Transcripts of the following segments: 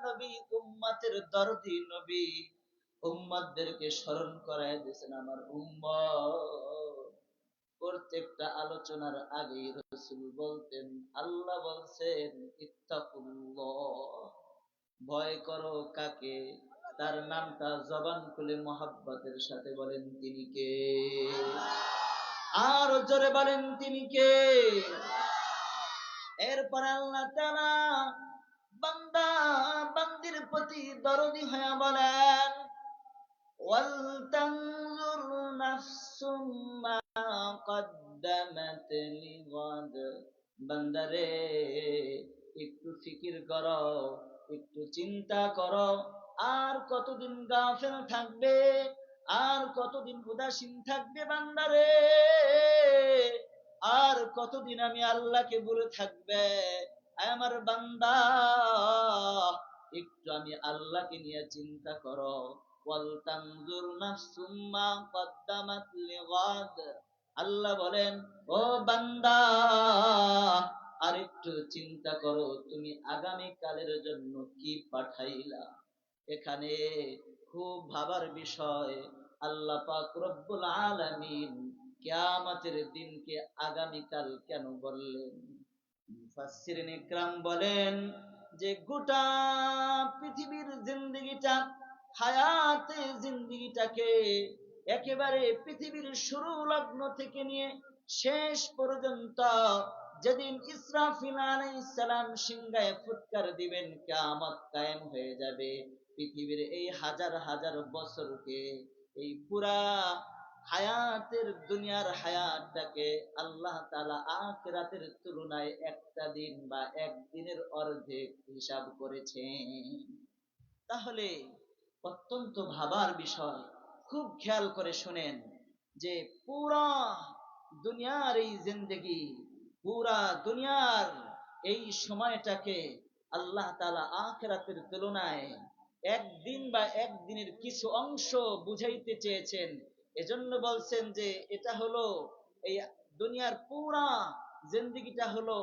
নবী, উম্মতের দরদি নবী, উম্মতদেরকে স্মরণ করায় দিয়েছেন আমার উম্মত। প্রত্যেকটা আলোচনার আগেই রাসূল বলতেন, আল্লাহ বলছেন ইত্তাকুল্লাহ, ভয় করো কাকে? তার নামটা জবান খুলে মোহাব্বতের সাথে বলেন, তিনি কে? আর জোরে বলেন, তিনি কে? এরপর আল্লাহ তাআলা বান্দা বান্দির প্রতি দরদি হয়ে বলেন, ওয়াল তানজুর নাফসুম মা কদ্দামাত লিগাদ, বান্দারে একটু ফিকির করো, একটু চিন্তা করো, আর কতদিন গাফেল থাকবে, আর কতদিন উদাসীন থাকবে বান্দারে, আর কতদিন আমি আল্লাহকে ভুলে থাকবে? আমার বান্দা, একটু আমি আল্লাহকে নিয়ে চিন্তা করো। ওয়াল তানজুর নাফসুম মা কদ্দামাত লিগাদ, আল্লাহ বলেন, ও বান্দা, আর একটু চিন্তা করো, তুমি আগামী কালের জন্য কি পাঠাইলা। এখানে খুব ভাবার বিষয়, আল্লাহ পাক রব্বুল আলামিন কিয়ামতের দিনকে আগামীকাল কেন বললেন? মুফাসসিরিন ইকরাম বলেন যে গোটা পৃথিবীর জিন্দেগিটা, হায়াতে জিন্দেগিটাকে একেবারে পৃথিবীর শুরু লগ্ন থেকে নিয়ে শেষ পর্যন্ত, যেদিন ইসরাফিল আলাইহিস সালাম সিংহায় ফুৎকার দিবেন, কিয়ামত কায়েম হয়ে যাবে, পৃথিবীর এই হাজার হাজার বছরকে, এই পুরা হায়াতের দুনিয়ার হায়াতটাকে আল্লাহ তাআলা আখিরাতের তুলনায় একটা দিন বা একদিনের অর্ধেক হিসাব করেছেন। তাহলে অত্যন্ত ভাবার বিষয়, খুব খেয়াল করে শুনেন যে পুরা দুনিয়ার এই জিন্দেগি, পুরা দুনিয়ার এই সময়টাকে আল্লাহ তাআলা আখিরাতের তুলনায় একদিন বা একদিনের কিছু অংশ বুঝাইতে চেয়েছেন। এজন্য বলছেন যে এটা হলো, এই দুনিয়ার পুরা জিন্দেগিটা হলো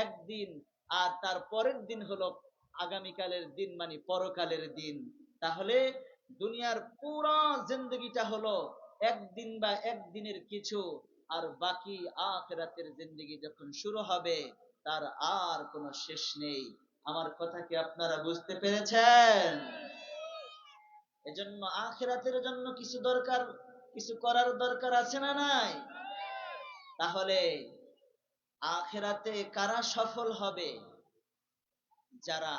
একদিন, আর তার পরের দিন হলো আগামীকালের দিন, মানে পরকালের দিন। তাহলে দুনিয়ার পুরা জিন্দেগিটা হলো একদিন বা একদিনের কিছু, আর বাকি আখিরাতের জিন্দেগি যখন শুরু হবে তার আর কোনো শেষ নেই। আমার কথা কি আপনারা বুঝতে পেরেছেন? এজন্য আখিরাতের জন্য কিছু দরকার, কিছু করার দরকার আছে না নাই? তাহলে আখিরাতে কারা সফল হবে? যারা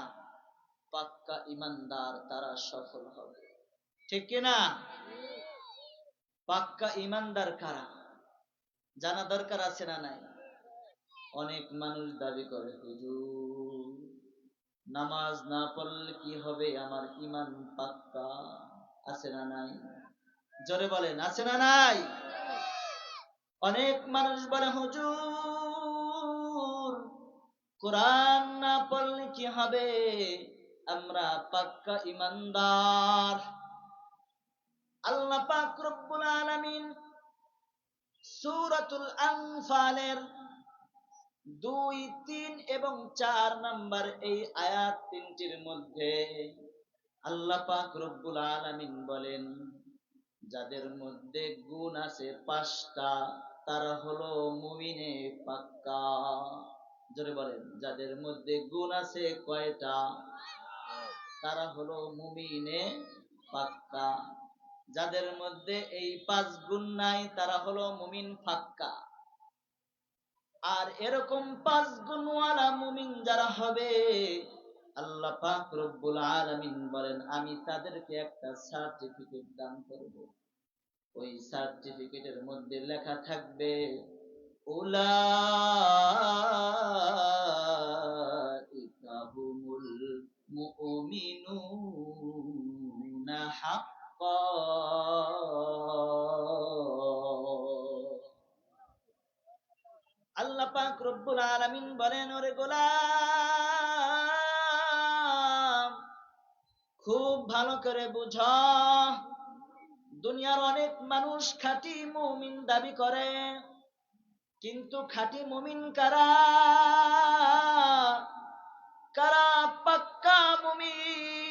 পাক্কা ইমানদার, তারা সফল হবে, ঠিক কিনা? পাক্কা ইমানদার কারা জানা দরকার আছে না নাই? অনেক মানুষ দাবি করে, হুজুর নামাজ না পড়লে কি হবে, আমার ইমান পাক্কা। আছে না নাই? জোরে বলেন, আছে না নাই? অনেক মানুষ বলে, হুজুর কোরআন না পড়লে কি হবে, আমরা পাক্কা ইমানদার। আল্লাহ পাক রব্বুল আলামিন সূরাতুল আনফালের 2, 3 এবং 4 নাম্বার এই আয়াত তিনটির মধ্যে আল্লাহ পাক রব্বুল আলামিন বলেন, যাদের মধ্যে গুণ আছে 5টা, তারা হলো মুমিনে পাক্কা। জোরে বলেন, যাদের মধ্যে গুণ আছে কয়টা? তারা হলো মুমিনে পাক্কা। যাদের মধ্যে এই 5 গুণ নাই, তারা হলো মুমিন ফাক্কা। আর এরকম 5 গুণওয়ালা মুমিন যারা হবে, আল্লাহ পাক রব্বুল আলামিন বলেন, আমি তাদেরকে একটা সার্টিফিকেট দান করব। ওই সার্টিফিকেটের মধ্যে লেখা থাকবে, উলাইকা হুমুল মুমিনুনা হাক্কান। আল্লাহ পাক রব্বুল আলামিন বলেন, ওরে গোলাম খুব ভালো করে বুঝো, দুনিয়ার অনেক মানুষ খাঁটি মুমিন দাবি করে, কিন্তু খাঁটি মুমিন কারা? কারা পাক্কা মুমিন?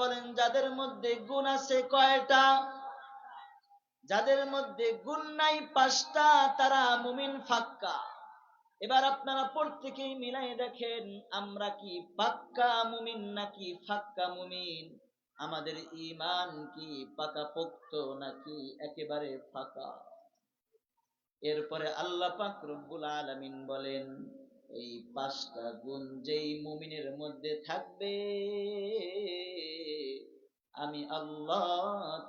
বলেন যাদের মধ্যে গুণ আছে কয়টা? যাদের মধ্যে গুণ নাই 5টা, তারা মুমিন ফাক্কা। এবার আপনারা প্রত্যেকেই মিলাই দেখেন, আমরা কি পাক্কা মুমিন নাকি ফাক্কা মুমিন? আমাদের ঈমান কি পাকাপোক্ত নাকি একেবারে ফাঁকা? এরপরে আল্লাহ পাক রব্বুল আলামিন বলেন, এই 5টা গুণ যেই মুমিনের মধ্যে থাকবে, আমি আল্লাহ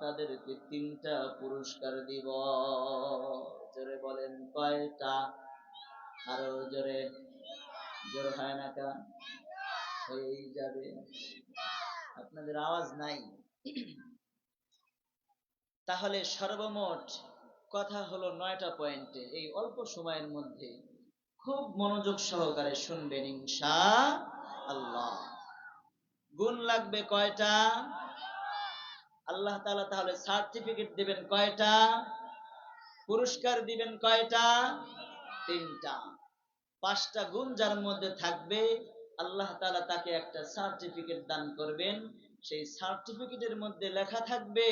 তাদেরকে 3টা পুরস্কার দিব। জোরে বলেন কয়টা? আরো জোরে, জোর হয় না কা? হয়েই যাবে, আপনাদের আওয়াজ নাই। তাহলে সর্বমোট কথা হলো 9টা পয়েন্টে। এই অল্প সময়ের মধ্যে খুব মনোযোগ সহকারে শুনবেন ইনশাআল্লাহ। গুণ লাগবে কয়টা? আল্লাহ তাআলা তাহলে সার্টিফিকেট দিবেন কয়টা? পুরস্কার দিবেন কয়টা? 3টা। 5টা গুণ যার মধ্যে থাকবে, আল্লাহ তাআলা তাকে একটা সার্টিফিকেট দান করবেন। সেই সার্টিফিকেটের মধ্যে লেখা থাকবে,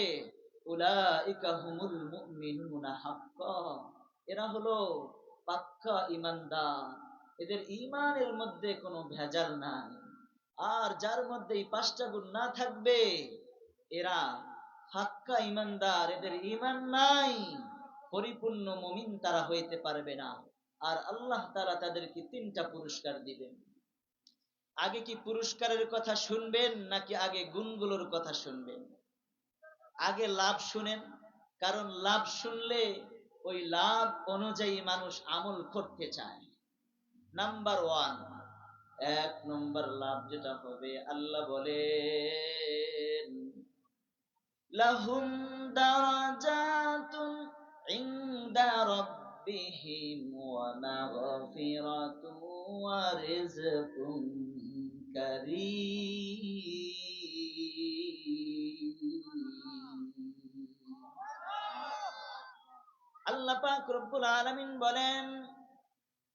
উলাইকা হুমুল মুমিনুনা হাক্কা, এরা হলো পাক্কা ঈমানদার, এদের ঈমানের মধ্যে কোনো ভেজাল নাই। আর যার মধ্যে এই 5টা গুণ না থাকবে, এরা হাক্কা ঈমানদার, এদের ঈমান নাই, পরিপূর্ণ মুমিন তারা হইতে পারবে না। আর আল্লাহ তাআলা তাদেরকে 3টা পুরস্কার দিবেন। আগে কি পুরস্কারের কথা শুনবেন নাকি আগে গুণগুলোর কথা শুনবেন? আগে লাভ শুনেন, কারণ লাভ শুনলে ওই লাভ অনুযায়ী মানুষ আমল করতে চায়। নাম্বার 1, 1 নম্বর লাভ যেটা হবে, আল্লাহ বলেন, লাহুম দারাজাতুন ইনদা রাব্বিহিম ওয়া মাগফিরাতুন ওয়া রিজকুন কারীম। আল্লাহ পাক রব্বুল আলামিন বলেন,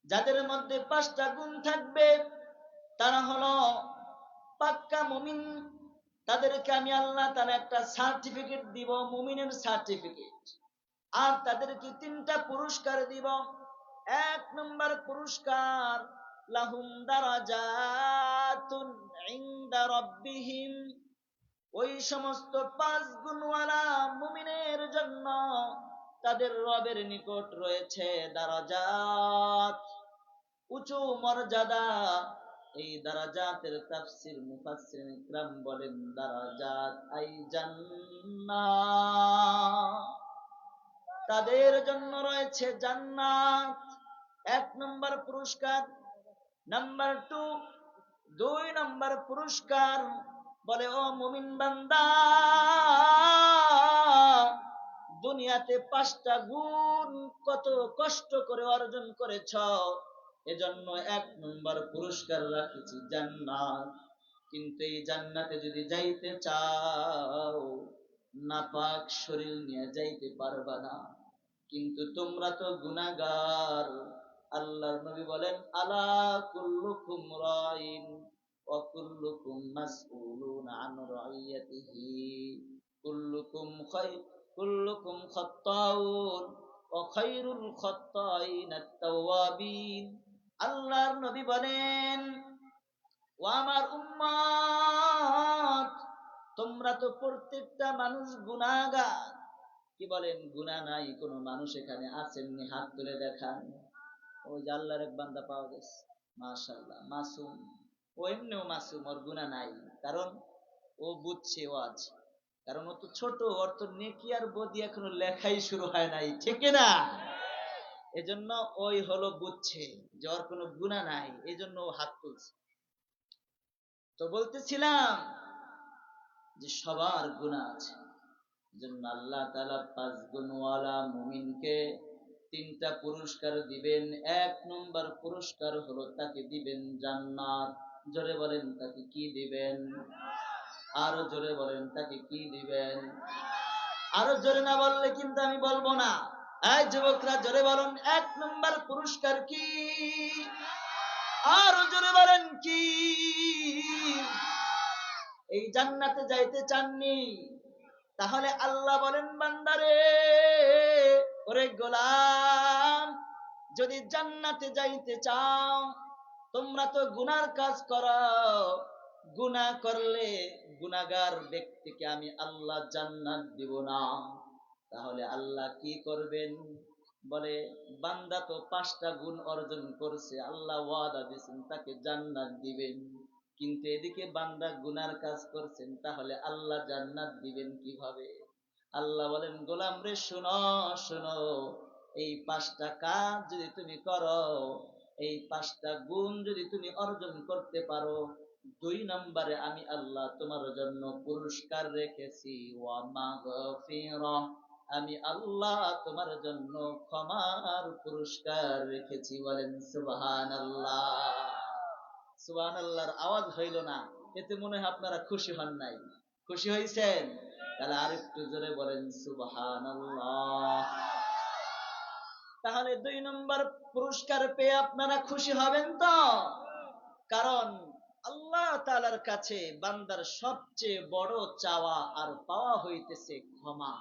যাদের মধ্যে 5টা গুণ থাকবে তারা হলো পাক্কা মুমিন। তাদেরকে আমি আল্লাহ তাআলা একটা সার্টিফিকেট দিব, মুমিনের সার্টিফিকেট। আর তাদেরকে 3টা পুরস্কার দিব। 1 নম্বর পুরস্কার, লাহুম দারাজাতুন ইনদা রাব্বিহিম, ওই সমস্ত 5 গুণওয়ালা মুমিনের জন্য তাদের রবের নিকট রয়েছে দারাজাত, উঁচু মর্যাদা। এই দারাজাতের তাফসীর মুফাসসিরিন ইকরাম বলেন, দারাজাত আই জান্নাত, তাদের জন্য রয়েছে জান্নাত। 1 নম্বর পুরস্কার। নাম্বার 2 নম্বর পুরস্কার বলে, ও মুমিন বান্দা, দুনিয়াতে 5টা গুণ কত কষ্ট করে অর্জন করেছ, এজন্য 1 নম্বর পুরস্কার রাখেছি জান্নাত। কিন্তু এই জান্নাতে যদি যাইতে চাও, নাপাক শরীর নিয়ে যাইতে পারবা না। কিন্তু তোমরা তো গুনাহগার। আল্লাহর নবী বলেন, আলা কুল্লুকুম রাইন ওয়া কুল্লুকুম মাসউলুন আন রাইয়াতিহি, কুল্লুকুম খাত্তাউন ওয়া খায়রুল খাত্তাইন আত-তাওয়াবিন। আল্লাহর নবী বলেন, ও আমার উম্মত, তোমরা তো প্রত্যেকটা মানুষ গুনাহগার। কি বলেন, গুনাহ নাই কোন মানুষ এখানে আছেননি? হাত তুলে দেখান। ওই যে আল্লাহর এক বান্দা পাওয়া গেছে, মাশাআল্লাহ, মাসুম। ও এমনিও মাসুম, ওর গুনাহ নাই, কারণ ও বুঝছে ওয়াজ। কারণ ও তো ছোট, ওর তো নেকি আর বদি এখনো লেখাই শুরু হয় নাই, ঠিক না? এজন্য ওই হলো বুঝছে যে ওর কোনো গুনাহ নাই, এজন্য ও হাত তুলছে। তো বলতেছিলাম যে সবার গুনাহ আছে, এজন্য আল্লাহ তাআলা 5 গুণওয়ালা মুমিনকে 3টা পুরস্কার দিবেন। 1 নম্বর পুরস্কার হলো তাকে দিবেন জান্নাত। জোরে বলেন, তাকে কি দিবেন? আরো জোরে বলেন, তাকে কি দিবেন? আরো জোরে না বললে কিন্তু আমি বলবো না। এই যুবকরা জোরে বলুন, 1 নম্বর পুরস্কার কি? আরো জোরে বলেন কি? এই জান্নাতে যাইতে চাননি, তাহলে আল্লাহ বলেন বান্দারে, ওরে গোলাম, যদি জান্নাতে যাইতে চাও, তোমরা তো গুনার কাজ করো, গুনাহ করলে গুনাহগার ব্যক্তিকে আমি আল্লাহ জান্নাত দিব না। তাহলে আল্লাহ কি করবেন? বলে বান্দা তো 5টা গুণ অর্জন করছে, আল্লাহ ওয়াদা দিয়েছেন তাকে জান্নাত দিবেন, কিন্তু এদিকে বান্দা গুনার কাজ করছেন, তাহলে আল্লাহ জান্নাত দিবেন কিভাবে? আল্লাহ বলেন গোলাম রে, শুনো শুনো, এই 5টা কাজ যদি তুমি করো, এই 5টা গুণ যদি তুমি অর্জন করতে পারো, 2 নম্বরে আমি আল্লাহ তোমার জন্য পুরস্কার রেখেছি, ওয়া মাগফিরা, আমি আল্লাহ তোমার জন্য ক্ষমার পুরস্কার রেখেছি। বলেন সুবহানাল্লাহ। সুবহানাল্লাহর আওয়াজ হইল না, এতে মনে হয় আপনারা খুশি হন নাই। খুশি হইছেন? তাহলে আরেকটু জোরে বলেন সুবহানাল্লাহ। তাহলে 2 নম্বর পুরস্কার পেয়ে আপনারা খুশি হবেন তো? কারণ আল্লাহ তাআলার কাছে বান্দার সবচেয়ে বড় চাওয়া আর পাওয়া হইতেছে ক্ষমা।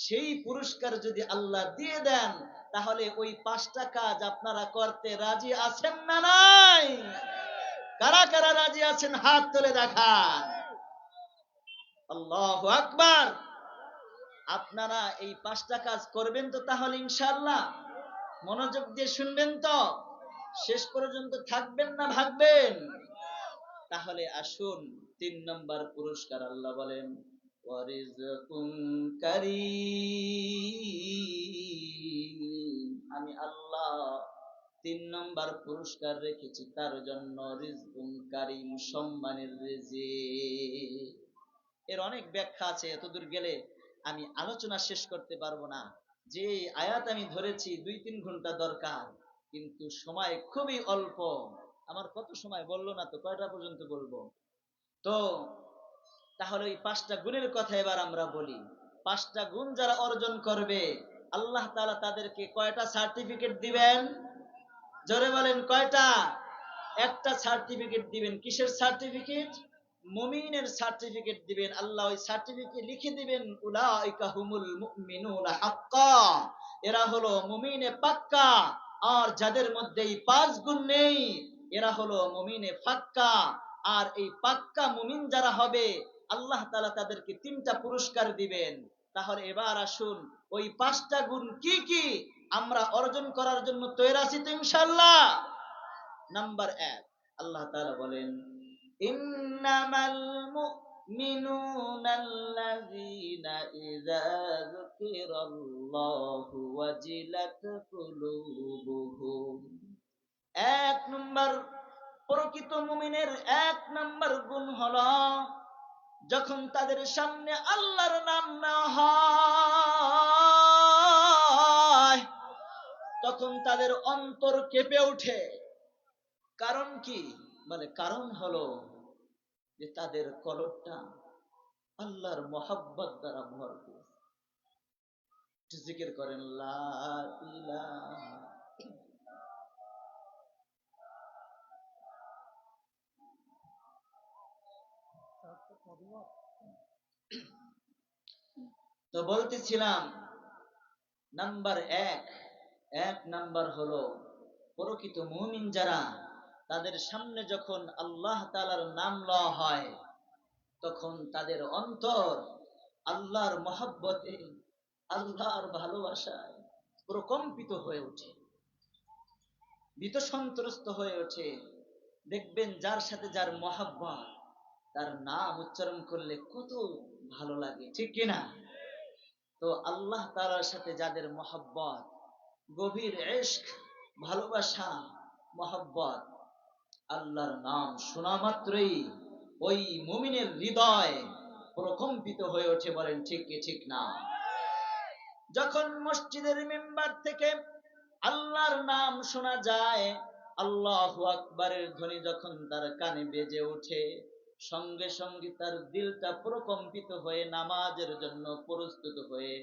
সেই পুরস্কার যদি আল্লাহ দিয়ে দেন, তাহলে ওই 5টা কাজ আপনারা করতে রাজি আছেন না নাই? কারা কারা রাজি আছেন হাত তুলে দেখান। আল্লাহু আকবার। আপনারা এই 5টা কাজ করবেন তো তাহলে ইনশাআল্লাহ? মনোযোগ দিয়ে শুনবেন তো? শেষ পর্যন্ত থাকবেন না ভাগবেন? তাহলে আসুন 3 নম্বর পুরস্কার আল্লাহ বলেন ওয়ারিজকুম কারীম, আমি আল্লাহ 3 নম্বর পুরস্কার রেখেছি তার জন্য, রিজকুম কারীম, সম্মানের রিজিক। এর অনেক ব্যাখ্যা আছে, এতদূর গেলে আমি আলোচনা শেষ করতে পারবো না। যে আয়াত আমি ধরেছি 2-3 ঘন্টা দরকার, কিন্তু সময় খুবই অল্প। আমার কত সময় বললো না তো, কয়টা পর্যন্ত বলবো? তো তাহলে ওই 5টা গুণের কথা এবার আমরা বলি। 5টা গুণ যারা অর্জন করবে, আল্লাহ তাআলা তাদেরকে কয়টা সার্টিফিকেট দিবেন? জোরে বলেন কয়টা? একটা সার্টিফিকেট দিবেন। কিসের সার্টিফিকেট? মুমিনের সার্টিফিকেট দিবেন। আল্লাহ ওই সার্টিফিকেট লিখে দিবেন, উলাইকা হুমুল মুমিনুনা হাক্কা, এরা হলো মুমিনে পাক্কা। আর যাদের মধ্যে এই 5 গুণ নেই, এরা হলো মুমিনে ফাক্কা। আর এই পাক্কা মুমিন যারা হবে, আল্লাহ তাআলা তাদেরকে 3টা পুরস্কার দিবেন। তাহলে এবার আসুন, ওই 5টা গুণ কি কি আমরা অর্জন করার জন্য তৈরি আছি তো ইনশাআল্লাহ? নাম্বার 1, আল্লাহ তাআলা বলেন ইন্নামাল মুমিনুনাল্লাযীনা ইযা যুকিরাল্লাহু ওয়াজিলাত কুলুবুহুম। 1 নম্বর প্রকৃত মুমিনের 1 নম্বর গুণ হলো, যখন তাদের সামনে আল্লাহর নাম নেওয়া হয়, তখন তাদের অন্তর কেঁপে ওঠে। কারণ কি? বলে কারণ হলো যে তাদের কলবটা আল্লাহর মহব্বত দ্বারা ভরপুর। জিকির করেন লা ইলাহা। তো বলতেছিলাম নাম্বার 1 নাম্বার হলো প্রকৃত মুমিন যারা, তাদের সামনে যখন আল্লাহ তাআলার নাম লওয়া হয়, তখন তাদের অন্তর আল্লাহর মহব্বতে, আল্লাহর ভালোবাসায় প্রকম্পিত হয়ে ওঠে, ভীত সন্ত্রস্ত হয়ে ওঠে। দেখবেন যার সাথে যার মহব্বত, তার নাম উচ্চারণ করলে কত ভালো লাগে, ঠিক কিনা? তো আল্লাহ তাআলার সাথে যাদের মহব্বত, গভীর ইশক, ভালোবাসা, মহব্বত, আল্লাহর নাম শোনা মাত্রই ওই মুমিনের হৃদয় প্রকম্পিত হয়ে ওঠে। বলেন ঠিক কি ঠিক না? যখন মসজিদের মিম্বার থেকে আল্লাহর নাম শোনা যায়, আল্লাহু আকবারের ধ্বনি যখন তার কানে বেজে ওঠে, সঙ্গে সঙ্গে তার দিলটা প্রকম্পিত হয়ে নামাজের জন্য প্রস্তুত হয়ে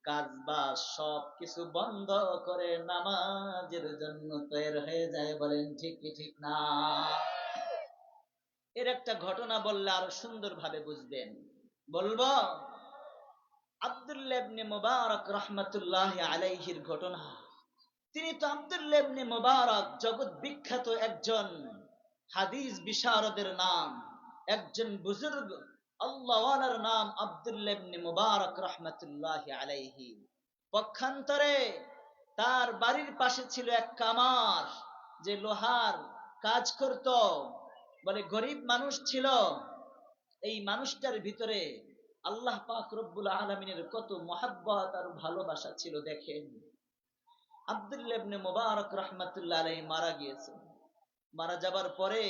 কাজ বাজ সব কিছু বন্ধ করে নামাজের জন্য তৈরি হয়ে যায়। বলেন ঠিক কি ঠিক না? এর একটা ঘটনা বললে আরো সুন্দরভাবে বুঝবেন। বলবো আব্দুল্লাহ ইবনে মুবারক রাহমাতুল্লাহি আলাইহির ঘটনা। তিনি তো আব্দুল্লাহ ইবনে মুবারক জগৎ বিখ্যাত একজন হাদিস বিশারদের নাম, একজন বুজুর্গ আল্লাহওয়ালার নাম আব্দুল্লাহ ইবনে মুবারক রাহমাতুল্লাহি আলাইহি। পক্ষান্তরে তার বাড়ির পাশে ছিল এক কামার, যে লোহার কাজ করত। বলে গরিব মানুষ ছিল। এই মানুষটার ভিতরে আল্লাহ পাক রব্বুল আলামিনের কত মহব্বত আর ভালোবাসা ছিল দেখেন। আব্দুল্লাহ ইবনে মুবারক রাহমাতুল্লাহ আলাইহি মারা গিয়েছেন। মারা যাবার পরে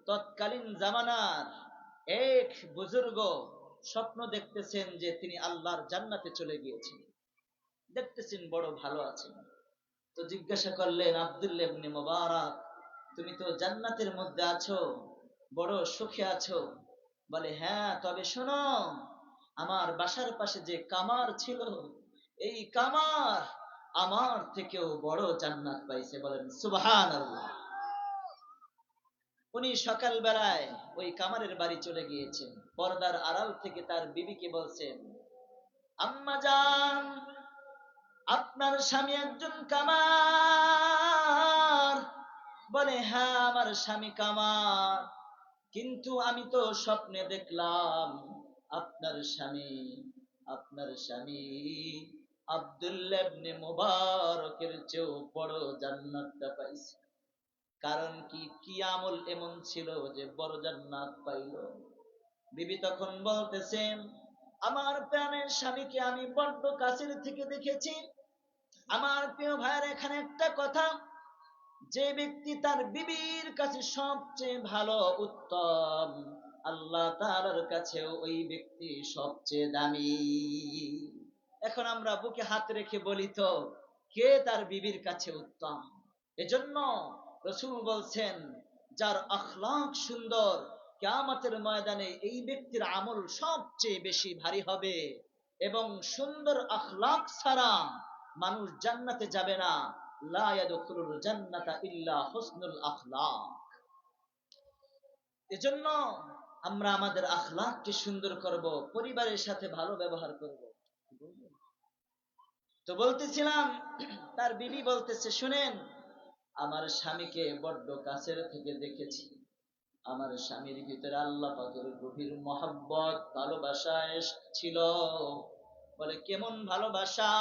তৎকালীন জামানার এক বুজুর্গ স্বপ্ন দেখতেছেন যে তিনি আল্লাহর জান্নাতে চলে গিয়েছেন, দেখতেছেন বড় ভালো আছেন। তো জিজ্ঞাসা করলেন, আব্দুল্লাহ ইবনে মুবারক, তুমি তো জান্নাতের মধ্যে আছো, বড় সুখে আছো। বলে হ্যাঁ, তবে শোনো, আমার বাসার পাশে যে কামার ছিল, এই কামার আমার থেকেও বড় জান্নাত পাইছে। বলেন সুবহানাল্লাহ। উনি সকাল বেলায় ওই কামারের বাড়ি চলে গিয়েছেন। পর্দার আড়াল থেকে তার বিবিকে বলছেন, আম্মা জান, আপনার স্বামী একজন কামার। বলে হ্যাঁ, আমার স্বামী কামার, কিন্তু আমি তো স্বপ্নে দেখলাম আপনার স্বামী আব্দুল্লাহ ইবনে মুবারকের চেয়েও বড় জান্নাতটা পাইছে। কারণ কি, কি আমল এমন ছিল যে বড় জান্নাত পাইল? বিবি তখন বলতেছেন, আমার প্রাণের স্বামীকে আমি বড্ড কাছের থেকে দেখেছি। আমার প্রিয় ভাইয়ের, এখানে একটা কথা, যে ব্যক্তি তার বিবির কাছে সবচেয়ে ভালো, উত্তম, আল্লাহ তাআলার কাছেও ওই ব্যক্তি সবচেয়ে দামি। এখন আমরা বুকে হাত রেখে বলি তো, কে তার বিবির কাছে উত্তম? এজন্য রাসূল বলছেন, যার আখলাক সুন্দর, কিয়ামতের ময়দানে এই ব্যক্তির আমল সবচেয়ে বেশি ভারী হবে। এবং সুন্দর আখলাক ছাড়া মানুষ জান্নাতে যাবে না। লা ইয়াদখুলুল জান্নাতা ইল্লা হুসনুল আখলাক। এজন্য আমরা আমাদের আখলাককে সুন্দর করব, পরিবারের সাথে ভালো ব্যবহার করব। তো বলতেছিলাম, তার বিবি বলতেছে, শুনেন, আমার স্বামীকে বড্ড কাছের থেকে দেখেছি। আমার স্বামীর ভিতরে আল্লাহ পাকের গভীর মহব্বত, ভালোবাসা ছিল। বলে কেমন ভালোবাসা?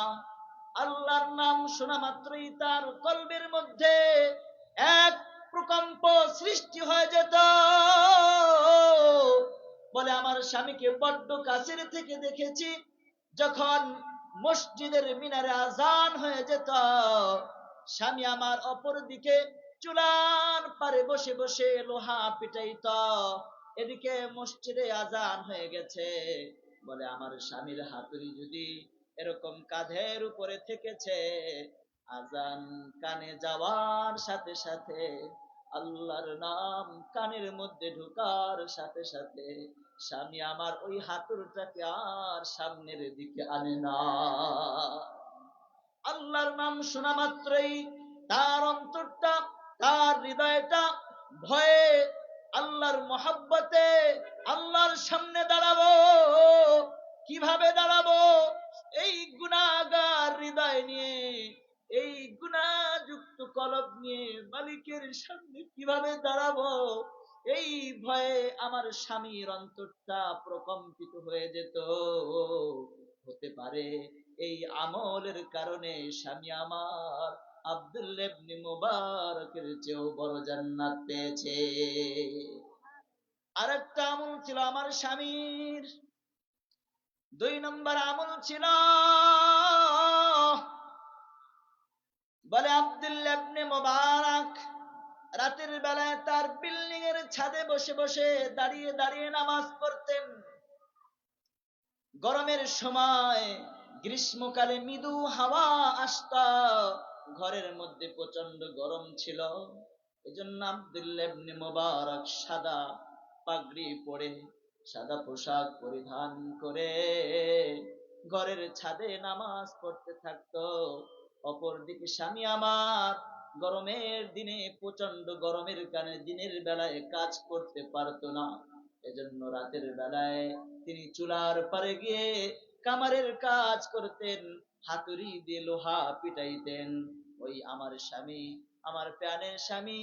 আল্লাহর নাম শোনা মাত্রই তার কলবের মধ্যে এক প্রকম্প সৃষ্টি হয়ে যেত। বলে আমার স্বামীকে বড্ড কাছের থেকে দেখেছি। যখন মসজিদের মিনারে আজান হয়ে যেত, স্বামী আমার অপর দিকে চুলার পারে বসে বসে লোহা পিটাইত। এদিকে মসজিদে আজান হয়ে গেছে। বলে আমার স্বামীর হাতুড়ি যদি এরকম কাঁধের উপরে থেকেছে, আজান কানে যাওয়ার সাথে সাথে, আল্লাহর নাম কানের মধ্যে ঢোকার সাথে সাথে, স্বামী আমার ওই হাতুড়টাকে আর সামনের দিকে আনে না। আল্লাহর নাম শোনা মাত্রই তার অন্তরটা, তার হৃদয়টা ভয়ে, আল্লাহর মহব্বতে, আল্লাহর সামনে দাঁড়াবো। কিভাবে দাঁড়াবো? এই গুনাহগার হৃদয় নিয়ে, এই গুনাহযুক্ত কলব নিয়ে মালিকের সামনে কিভাবে দাঁড়াবো? এই ভয়ে আমার স্বামীর অন্তরটা প্রকম্পিত হয়ে যেত। হতে পারে এই আমলের কারণে স্বামী আমার আব্দুল্লাহ ইবনে মুবারকের চেয়েও বড় জান্নাত পেয়েছে। আরেকটা আমল ছিল আমার স্বামীর। 2 নম্বর আমল ছিল, বলে আব্দুল্লাহ ইবনে মুবারক রাতের বেলায় তার বিল্ডিং এর ছাদে বসে বসে দাঁড়িয়ে দাঁড়িয়ে নামাজ পড়তেন। গরমের সময়, গ্রীষ্মকালে মৃদু হাওয়া আসতো, ঘরের মধ্যে প্রচন্ড গরম ছিল। এজন্য আব্দুল্লাহ ইবনে মুবারক সাদা পাগড়ি পরে, সাদা পোশাক পরিধান করে ঘরের ছাদে নামাজ পড়তে থাকতো। অপরদিকে স্বামী আমার গরমের দিনে প্রচন্ড গরমের কারণে দিনের বেলায় কাজ করতে পারতো না, এজন্য রাতের বেলায় তিনি চুলার পারে গিয়ে কামারের কাজ করতেন, হাতুড়ি দিয়ে লোহা পিটাইতেন। ওই আমার স্বামী, আমার প্রাণের স্বামী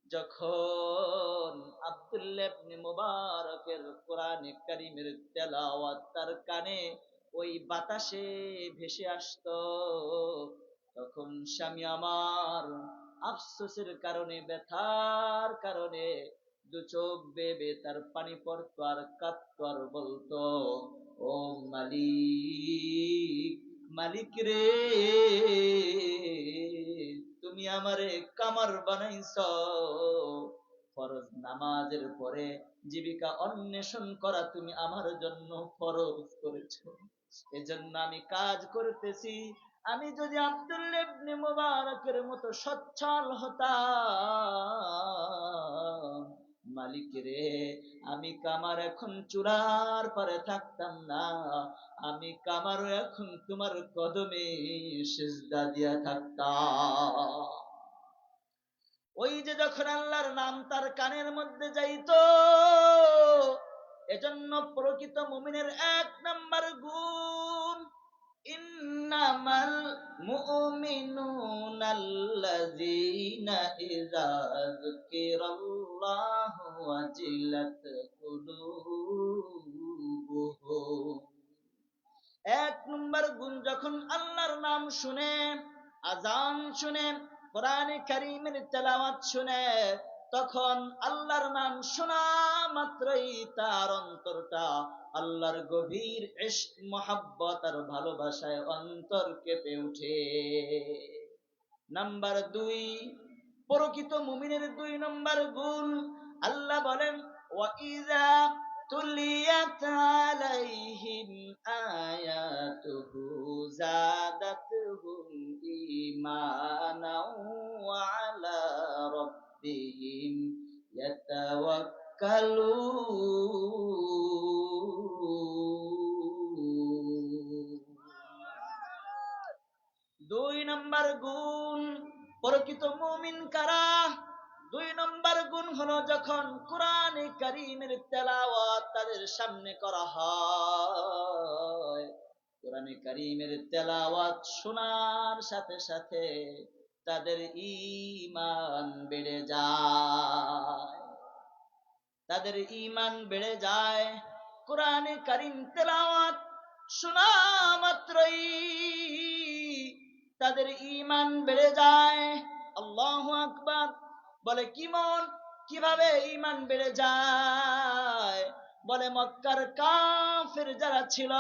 যখন আব্দুল্লাহ ইবনে মুবারকের কোরআনে কারীমের তেলাওয়াত তার কানে ওই বাতাসে ভেসে আসতো, তখন স্বামী আমার আফসোসের কারণে, ব্যথার কারণে দু চোখ বেয়ে তার পানি পড়তো আর কাঁদতো আর বলতো, ও মালিক, মালিক রে, তুমি আমারে কামার বানাইছো, ফরজ নামাজের পরে জীবিকা অন্বেষণ করা তুমি আমার জন্য ফরজ করেছো, এজন্য আমি কাজ করতেছি। আমি যদি আব্দুল্লাহ ইবনে মুবারকের মতো সচ্ছল হতাম, মালিক রে, আমি কামার এখন চূড়ার পারে থাকতাম না, আমি কামার এখন তোমার কদমে সিজদা দিয়া থাকতাম। ওই যে যখন আল্লাহর নাম তার কানের মধ্যে যাইতো, এজন্য প্রকৃত মুমিনের এক নাম্বার গুণ, ইন্নামাল মুমিনুনাল্লাযীনা ইযা যুকিরাল্লাহু ওয়াজিলাত কুলুবুহুম। এক নম্বর গুণ, যখন আল্লাহর নাম শুনে, আজান শুনে, কোরআনে কারীমের তেলাওয়াত শুনে, তখন আল্লাহর নাম শোনা মাত্রই তার অন্তরটা আল্লাহর গভীর ইশক, মহাব্বত আর ভালোবাসায় অন্তর কেঁপে উঠে। নাম্বার দুই, প্রকৃত মুমিনের দুই নম্বর গুণ, আল্লাহ বলেন, ওয়াইযা তুলিয়াত আলাইহিম আয়াতুহু যাদাতুহুম ঈমানাও ওয়া আলা রাব্বিহিম ইয়াতাওয়াক্কালুন। দুই নম্বর গুণ, প্রকৃত মুমিন কারা? দুই নম্বর গুণ হলো, যখন কোরআনে কারীমের তেলাওয়াত তাদের সামনে করা হয়, কোরআনে কারীমের তেলাওয়াত শোনার সাথে সাথে তাদের ঈমান বেড়ে যায়, তাদের ঈমান বেড়ে যায়। কোরআনে কারীম তেলাওয়াত শোনা মাত্রই তাদের ঈমান বেড়ে যায়। আল্লাহু আকবার। বলে কিভাবে ঈমান বেড়ে যায়? বলে মক্কার কাফের যারা ছিল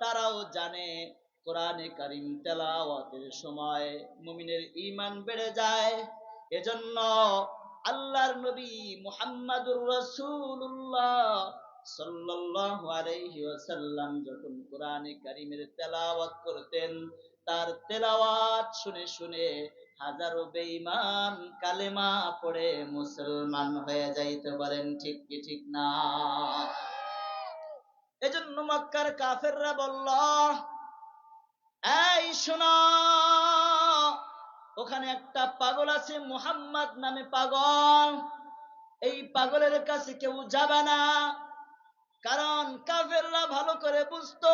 তারাও জানে কোরআনে কারীম তেলাওয়াতের সময় মুমিনের ঈমান বেড়ে যায়। এজন্য আল্লাহর নবী মুহাম্মাদুর রাসূলুল্লাহ সাল্লাল্লাহু আলাইহি ওয়াসাল্লাম যখন কোরআনে কারীমের তেলাওয়াত করতেন, তার তেলাওয়াত শুনে শুনে হাজারো বেঈমান কালেমা পড়ে মুসলমান হয়ে যাইতে, বলেন ঠিক কি ঠিক না? এজন্য মক্কার কাফেররা বলল, এই শোনো, ওখানে একটা পাগল আছে মুহাম্মদ নামে পাগল, এই পাগলের কাছে কেউ যাবে না। কারণ কাফেররা ভালো করে বুঝতো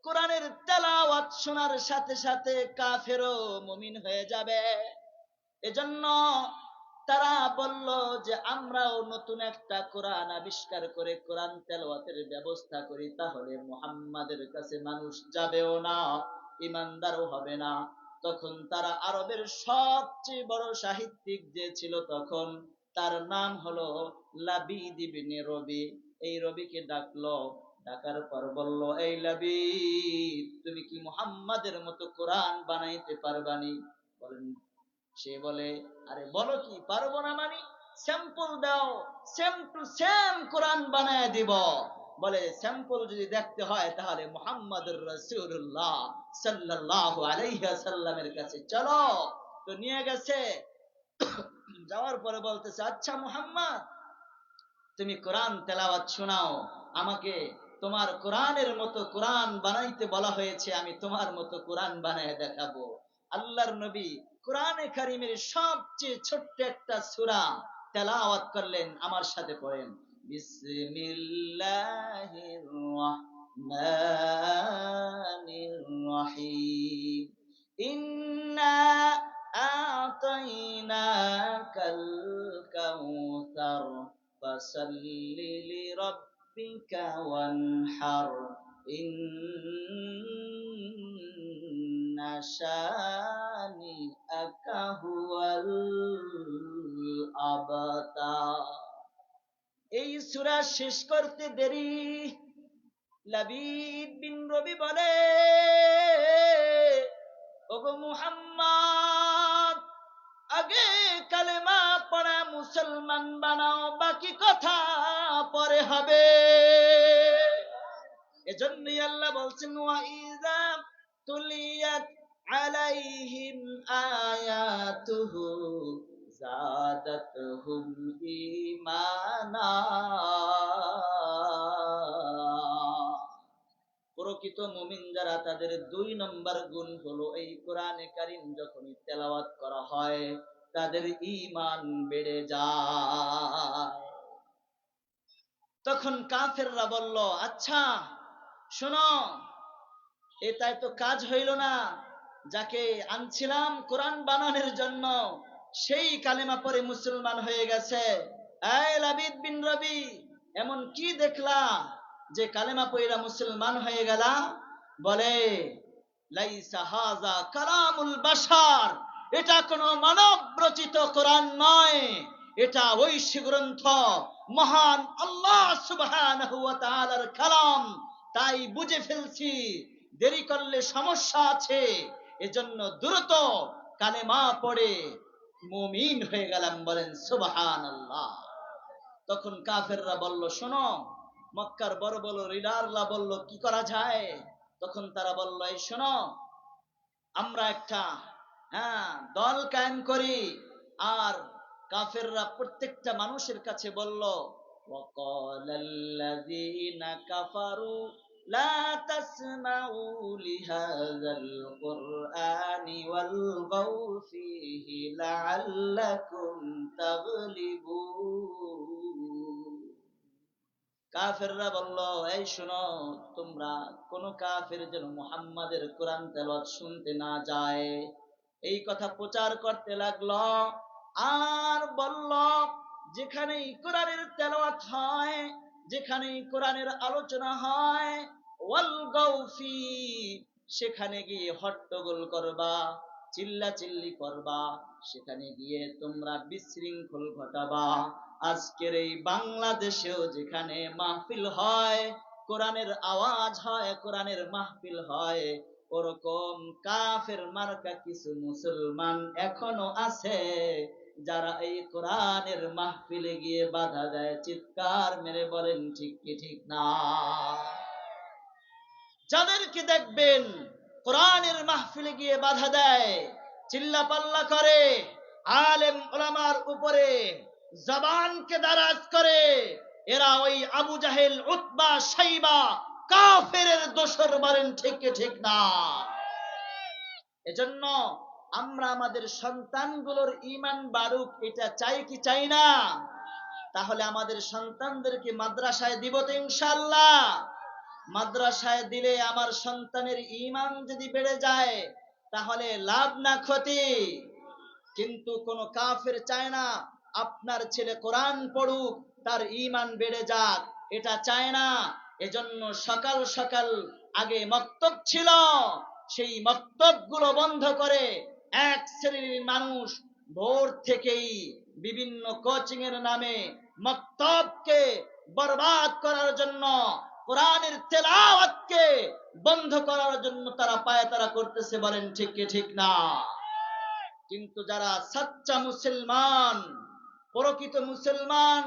কোরআনের তেলাওয়াত শোনার সাথে সাথে কাফেরও মুমিন হয়ে যাবে। এজন্য তারা বলল যে আমরাও নতুন একটা কোরআন আবিষ্কার করে কোরআন তেলাওয়াতের ব্যবস্থা করি, তাহলে মুহাম্মাদের কাছে মানুষ যাবেও না, ঈমানদারও হবে না। তখন তারা আরবের সবচেয়ে বড় সাহিত্যিক যে ছিল তখন, তার নাম হলো লাবিদ ইবনে রবি। এই রবিকে ডাকলো, ডাকার পর বলল, এই লাবিদ, তুমি কি মুহাম্মাদের মতো কোরআন বানাইতে পারবানি? বলেন, সে বলে, আরে বলো কি, পারবো না মানে? স্যাম্পল দাও, সেম টু সেম কোরআন বানায় দিব। বলে, স্যাম্পল যদি দেখতে হয় তাহলে মুহাম্মাদুর রাসূলুল্লাহ সাল্লাল্লাহু আলাইহি ওয়াসাল্লামের কাছে চলো। তো নিয়ে গেছে, যাওয়ার পরে বলতেছে, আচ্ছা মুহাম্মদ, তুমি কোরআন তেলাওয়াত শোনাও, আমাকে তোমার কোরআনের মতো কোরআন বানাইতে বলা হয়েছে, আমি তোমার মতো কোরআন বানায় দেখাবো। আল্লাহর নবী কোরআনে কারীমের সবচেয়ে ছোট্ট একটা সূরা তেলাওয়াত করলেন। আমার সাথে পড়েন, বিসমিল্লাহির রাহমানির রহিম, ইন্না আ'তাইনাকাল কাউসার ফাসাল্লি লিরাব্বিকা ওয়ানহার ইন্না শানিআকা হুয়াল আবতার। এই সূরা শেষ করতে দেরি। লাবিদ বিন রবি বলে, ওগো মুহাম্মদ, আগে কালেমা পড়া মুসলমান বানাও, বাকি কথা পরে হবে। এজন্যই আল্লাহ বলছেন, ওয়া ইযা তুলিয়াত আলাইহিম আয়াতুহু যাদাতহুম ঈমানা। প্রকৃত মুমিন যারা, তাদের 2 নম্বর গুণ হলো এই কোরআনে কারীম যখনই তেলাওয়াত করা হয় তাদের ঈমান বেড়ে যায়। তখন কাফেররা বলল, আচ্ছা শোনো, এটাই তো কাজ হইল না, যাকে আনছিলাম কোরআন বানানোর জন্য সেই কালেমা পড়ে মুসলমান হয়ে গেছে। এই লাবিদ বিন রবি, এমন কি দেখলা যে কালেমা পড়া মুসলমান হয়ে গেলা? বলে, লাইসা হাযা কালামুল বাশার, এটা কোনো মানব রচিত কোরআন নয়, এটা ঐশী গ্রন্থ, মহান আল্লাহ সুবহানাহু ওয়া তাআলার কালাম। তাই বুঝে ফেলছি, দেরি করলে সমস্যা আছে, এজন্য দ্রুত কালেমা পড়ে মুমিন হয়ে গেলাম। বলেন সুবহানাল্লাহ। তখন কাফেররা বলল, শোনো, মক্কার বড় বড় লিডাররা বলল, কি করা যায়? তখন তারা বলল, এই শোনো, আমরা একটা দল কায়েম করি। আর কাফেররা প্রত্যেকটা মানুষের কাছে বলল, ওয়াকালাল্লাযীনা কাফারু লা তাসমাউ লিহাযাল কুরআনি ওয়ালগাউ ফীহি লাআল্লাকুম তাগলিবুন। কাফেররা বলল, এই শোনো, তোমরা কোন কাফের যেন মুহাম্মাদের কোরআন তেলাওয়াত শুনতে না যায়। এই কথা প্রচার করতে লাগলো। আর বলল, যেখানেই কোরআনের তেলাওয়াত হয়, যেখানেই কোরআনের আলোচনা হয়, ওয়ালগাউ ফি, সেখানে গিয়ে হট্টগোল করবা, চিল্লাচিল্লি করবা, সেখানে গিয়ে তোমরা বিশৃঙ্খল ঘটাবা। আজকের এই বাংলাদেশেও যেখানে মাহফিল হয়, কোরআনের আওয়াজ হয়, কোরআনের মাহফিল হয়, ওরকম কাফের মার্কা কিছু মুসলমান এখনো আছে যারা এই কোরআনের মাহফিলে গিয়ে বাধা দেয়। চিৎকার মেরে বলেন ঠিক কি ঠিক না? যাদেরকে দেখবেন কোরআনের মাহফিলে গিয়ে বাধা দেয়, চিল্লাপাল্লা করে, আলেম ওলামার উপরে জবানকে দারাজ করে, এরা ওই আবু জাহেল, উতবা, শাইবা কাফেরের দোসর। বলেন ঠিক কি ঠিক না? এজন্য আমরা আমাদের সন্তানগুলোর ঈমান বাড়ুক, এটা চাই কি চাই না? তাহলে আমাদের সন্তানদেরকে মাদ্রাসায় দিব তো ইনশাআল্লাহ। মাদ্রাসায় দিলে আমার সন্তানের ঈমান যদি বেড়ে যায় তাহলে লাভ না ক্ষতি? কিন্তু কোন কাফের চায় না আপনার ছেলে কোরআন পড়ুক, তার ঈমান বেড়ে যাক, এটা চায় না। এজন্য সকাল সকাল আগে মক্তব ছিল, সেই মক্তবগুলো বন্ধ করে এক শ্রেণীর মানুষ ভোর থেকেই বিভিন্ন কোচিং এর নামে মক্তবকে বরবাদ করার জন্য, কোরআনের তেলাওয়াতকে বন্ধ করার জন্য তারা পায়তারা করতেছে। বলেন ঠিক কি ঠিক না? কিন্তু যারা সচ্চা মুসলমান, প্রকৃত মুসলমান,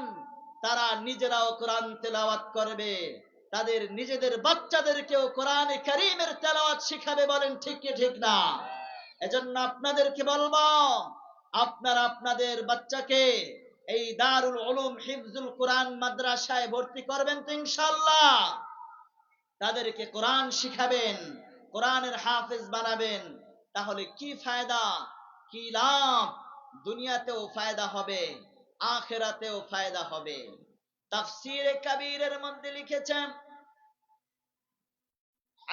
তারা নিজেরাও কোরআন তেলাওয়াত করবে, তাদের নিজেদের বাচ্চাদেরকেও কোরআনে কারীমের তেলাওয়াত শিখাবে। বলেন ঠিক কি ঠিক না? এজন্য আপনাদেরকে বলবো, আপনারা আপনাদের বাচ্চাকে এই দারুল উলুম হিফজুল কোরআন মাদ্রাসায় ভর্তি করবেন তো ইনশাআল্লাহ? তাদেরকে কোরআন শিখাবেন, কোরআনের হাফেজ বানাবেন, তাহলে কি ফায়দা, কি লাভ? দুনিয়াতেও ফায়দা হবে, আখিরাতেও ফায়দা হবে। তাফসীরে কাবীরের মধ্যে লিখেছেন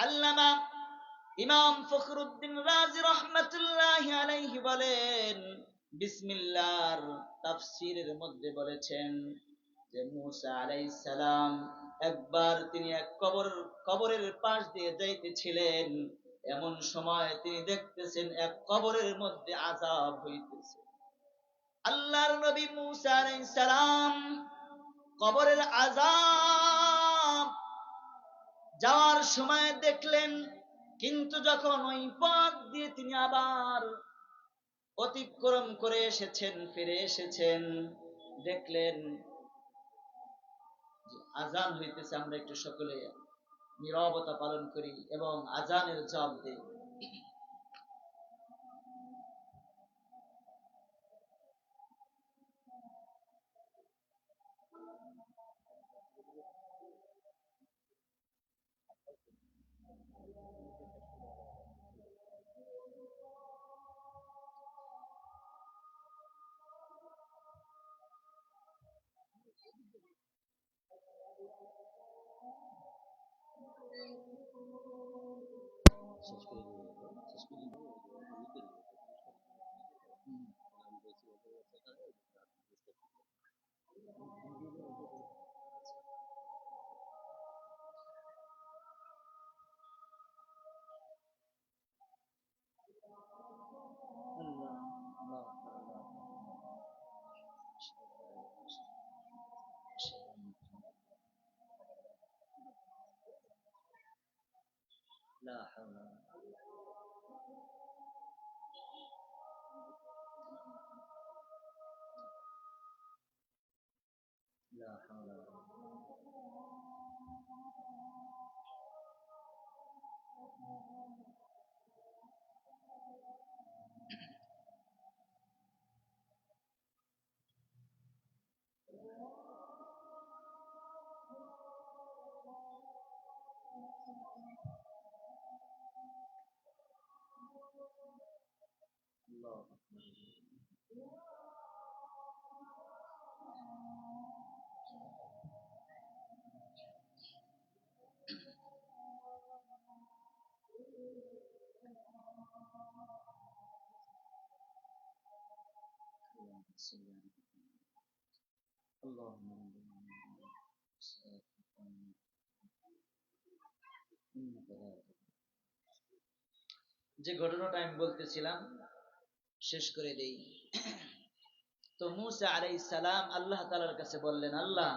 আল্লামা ইমাম ফখরুদ্দিন রাজি রহমাতুল্লাহি আলাইহি বলেন, বিসমিল্লাহর তাফসীরের মধ্যে বলেছেন যে মূসা আলাইহিস সালাম একবার তিনি এক কবরের পাশ দিয়ে যাইতেছিলেন, এমন সময় তিনি দেখতেছেন এক কবরের মধ্যে আযাব হইতেছে। আল্লাহর নবী মূসা আলাইহিস সালাম কবরের আযাব যাওয়ার সময় দেখলেন, কিন্তু যখন ওই পথ দিয়ে তিনি আবার অতিক্রম করে এসেছেন, ফিরে এসেছেন, দেখলেন যে আজান হইতেছে। আমরা একটু সকলে নীরবতা পালন করি এবং আজানের জবাব দেই। لا حول لا حول الله اللهم যে ঘটনাটা আমি বলতেছিলাম শেষ করে দেই। তো মূসা আলাইহিস সালাম আল্লাহ তাআলার কাছে বললেন, আল্লাহ,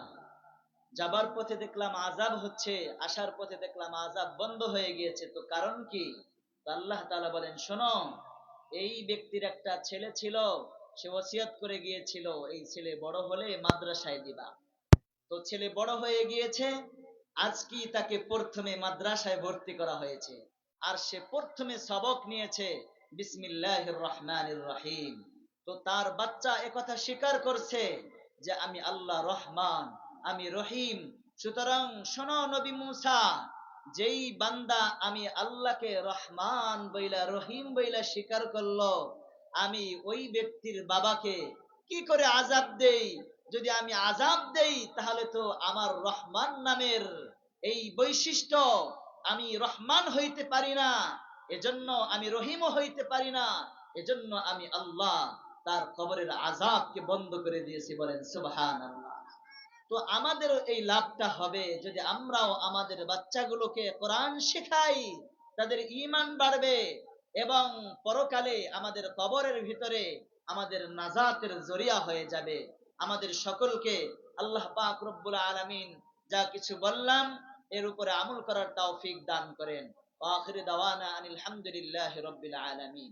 যাবার পথে দেখলাম আযাব হচ্ছে, আসার পথে দেখলাম আযাব বন্ধ হয়ে গিয়েছে, তো কারণ কি? তো আল্লাহ তাআলা বলেন, শোনো, এই ব্যক্তির একটা ছেলে ছিল, সে ওসিয়ত করে গিয়েছিল এই ছেলে বড় হলে মাদ্রাসায় দিবা। তো ছেলে বড় হয়ে গিয়েছে, আজকে তাকে প্রথমে মাদ্রাসায় ভর্তি করা হয়েছে, আর সে প্রথমে সবক নিয়েছে বিসমিল্লাহির রহমানির রহিম। তো তার বাচ্চা একথা স্বীকার করছে যে আমি আল্লাহ রহমান, আমি রহিম। সুতরাং শোনো নবী মূসা, যেই বান্দা আমি আল্লাহকে রহমান বইলা রহিম বইলা স্বীকার করলো, আমি ওই ব্যক্তির বাবাকে কি করে আযাব দেই? যদি আমি আযাব দেই তাহলে তো আমার রহমান নামের এই বৈশিষ্ট্য, আমি রহমান হইতে পারি না, এজন্য আমি রহিমও হইতে পারি না, এজন্য আমি আল্লাহ তার কবরের আযাবকে বন্ধ করে দিয়েছি। বলেন সুবহানাল্লাহ। তো আমাদের এই লাভটা হবে যদি আমরাও আমাদের বাচ্চাগুলোকে কোরআন শেখাই, তাদের ঈমান বাড়বে এবং পরকালে আমাদের কবরের ভিতরে আমাদের নাজাতের জরিয়া হয়ে যাবে। আমাদের সকলকে আল্লাহ পাক রব্বুল আলামিন যা কিছু বললাম এর উপরে আমল করার তৌফিক দান করেন। ওয়া আখিরু দাওয়ানা আনিল হামদুলিল্লাহি রাব্বিল আলামিন।